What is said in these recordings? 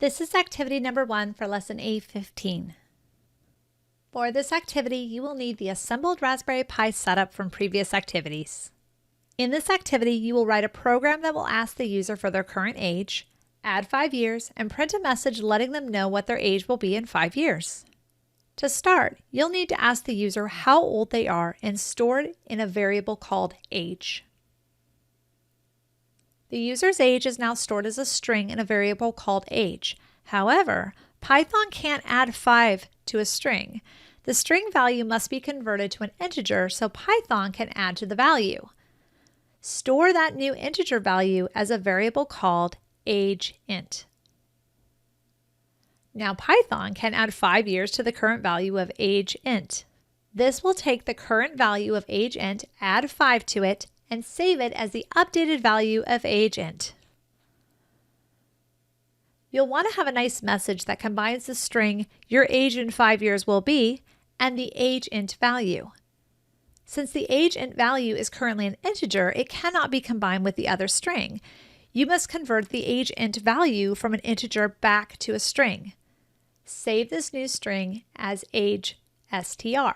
This is activity number 1 for lesson A-15. For this activity, you will need the assembled Raspberry Pi setup from previous activities. In this activity, you will write a program that will ask the user for their current age, add 5 years, and print a message letting them know what their age will be in 5 years. To start, you'll need to ask the user how old they are and store it in a variable called age. The user's age is now stored as a string in a variable called age. However, Python can't add 5 to a string. The string value must be converted to an integer so Python can add to the value. Store that new integer value as a variable called ageInt. Now Python can add 5 years to the current value of ageInt. This will take the current value of ageInt, add 5 to it, and save it as the updated value of ageInt. You'll want to have a nice message that combines the string your age in 5 years will be and the ageInt value. Since the ageInt value is currently an integer, it cannot be combined with the other string. You must convert the ageInt value from an integer back to a string. Save this new string as agestr.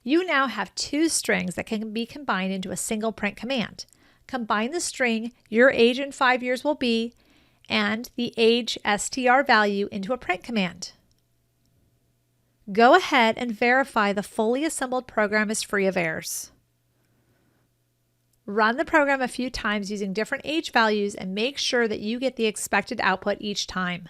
You now have 2 strings that can be combined into a single print command. Combine the string your age in 5 years will be and the agestr value into a print command. Go ahead and verify the fully assembled program is free of errors. Run the program a few times using different age values and make sure that you get the expected output each time.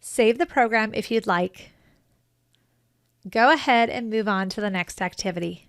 Save the program if you'd like. Go ahead and move on to the next activity.